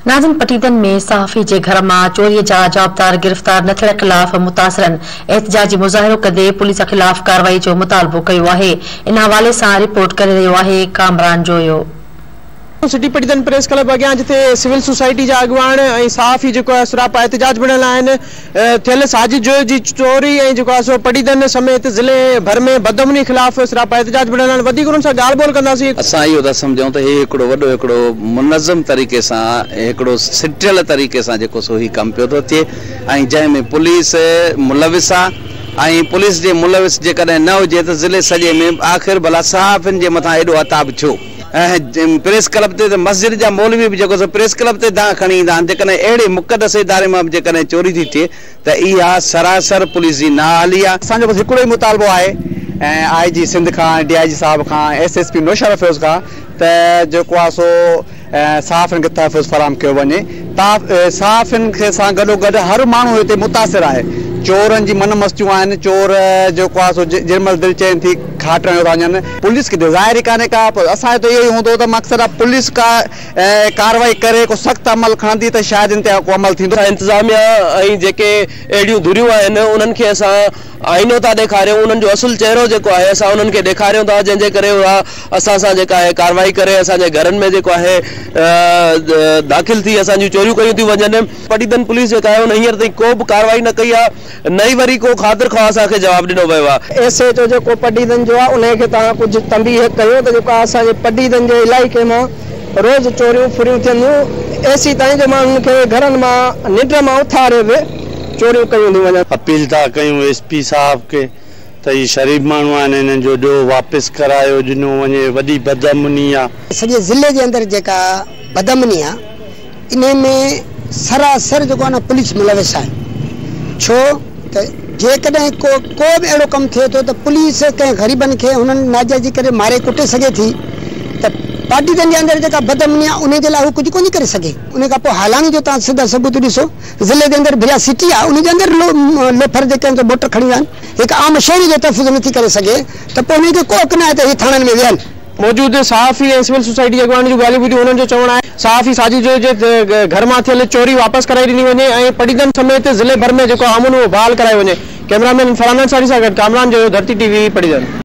नाज़िन पटीदन में सहाफ़ी के घर में चोरी जा जवाबदार गिरफ्तार न थियण खिलाफ मुतासिरन एहतजाजी मुज़ाहिरो कंदे पुलिस खिलाफ कार्रवाई जो मुतालबो कयो आहे। इन हवाले से रिपोर्ट करे रहियो आहे कामरान जोयो। सिटी पटीदन प्रेस क्लब अॻियां जिथे सिविल सोसाइटी जा अॻुवाण ऐं सहाफ़ी सुरापा एहतजाज बनल आहिनि। थियल साजिद जोयो जी चोरी ऐं सो पटीदन समेत ज़िले भर में बदअमनी खिलाफ सुरापा एहतजाज बनल आहिनि। वधीक उन्हनि सां ॻाल्हि ॿोल कंदासीं। असां इहो था सम्झूं त हे हिकिड़ो वॾो हिकिड़ो मुनज़म तरीक़े सां हिकिड़ो सिटियल तरीक़े सां जेको सो ही कमु पियो थो थिए ऐं जंहिंमें पुलिस मुलविस आहे ऐं पुलिस जे मुलविस जेकॾहिं न हुजे त ज़िले सॼे में आख़िर भला सहाफ़ियुनि जे मथां एॾो अताब छो। प्रेस क्लब ते मस्जिद जा मौलवी भी जेको प्रेस क्लब ते दां खणी ईंदा आहिनि। जेकॾहिं अहिड़े मुक़दस इदारे मां जेकॾहिं चोरी थी थिए त इहा सरासर पुलिस जी नाअहली आहे। असांजो बस हिकिड़ो ई मुतालबो आहे IG सिंध खां DIG साहब खां SSP नौशर अफरोज़ खां त जेको आहे सो सहाफ़ियुनि खे तहफ़ुज़ फराहम कयो वञे। सहाफ़ियुनि सां गॾोगॾु हर माण्हू हिते मुतासिर आहे। चोरनि जी मन मस्तियूं आहिनि। चोर जेको आहे सो जेमहिल दिलि चवनि थी खाटण था वञनि। पुलिस खे ज़ाहिर ई कान्हे का। असांजो त इहो ई हूंदो त मक़सदु आहे पुलिस का कार्रवाई करे को सख़्तु अमल खणंदी त शायदि इन ते को अमल थींदो। इंतज़ामिया ऐं जेके अहिड़ियूं धुरियूं आहिनि उन्हनि खे असां आईनो था ॾेखारियूं। उन्हनि जो असुलु चहिरो जेको आहे असां उन्हनि खे ॾेखारियूं था, जंहिंजे करे उहा असां सां जेका आहे कार्रवाई करे असांजे घरनि में जेको आहे दाख़िल थी असांजूं चोरियूं कयूं थियूं वञनि। पटीदन पुलिस जेका आहे उन हींअर ताईं को बि कार्रवाई न कई आहे। नई वरी को ख़ातिर खां असांखे जवाबु ॾिनो वियो आहे। SHO जेको पटीदन जो आहे उनखे तव्हां कुझु तंबीह कयो त जेको असांजे पटीदन जे इलाइक़े मां रोज़ चोरियूं फुरियूं थियनि। एसी ताईं जो माण्हुनि खे घरनि मां निंड मां उथारे बि चोरियूं कयूं थियूं वञनि। अपील था कयूं SP साहब के त ही शरीफ़ माण्हू आहिनि, हिननि जो ॾियो वापसि करायो ॾिनो वञे। वॾी बदअमनी आहे सॼे ज़िले जे अंदरि जेका बदअमनी आहे इन में सरासर जेको आहे न पुलिस मुलविस आहे। छो त जेकॾहिं को बि अहिड़ो कमु थिए थो त पुलिस कंहिं ग़रीबनि खे हुननि नाजाइज़ी करे मारे कुटे सघे थी त पाटीदन जे अंदरि जेका बदअमनी आहे उन जे लाइ हू कुझु कोन करे सघे। उन खां पोइ हालानी जो तव्हां सिधा सबूत ॾिसो ज़िले जे अंदरि भिया सिटी आहे उन जे अंदरि लोफर जेके आहिनि मोटर खणी विया आहिनि। हिकु आम शहरी जो तहफ़ुज़ नथी करे सघे त पोइ उनखे को हक़ न आहे त हीअ थाणनि में विहनि। मौजूद सहाफ़ी ऐं सिविल सोसाइटी जे अॻुवान जूं ॻाल्हियूं ॿुधियूं। उन्हनि जो चवणु आहे सहाफ़ी साजिद जोयो जे घर मां थियल चोरी वापसि कराई ॾिनी वञे ऐं पटीदन समेत ज़िले भर में जेको अमन उहो बहाल करायो वञे। कैमरामैन फरहान अंसारी सां गॾु कामरान जोयो, धरती TV पटीदन।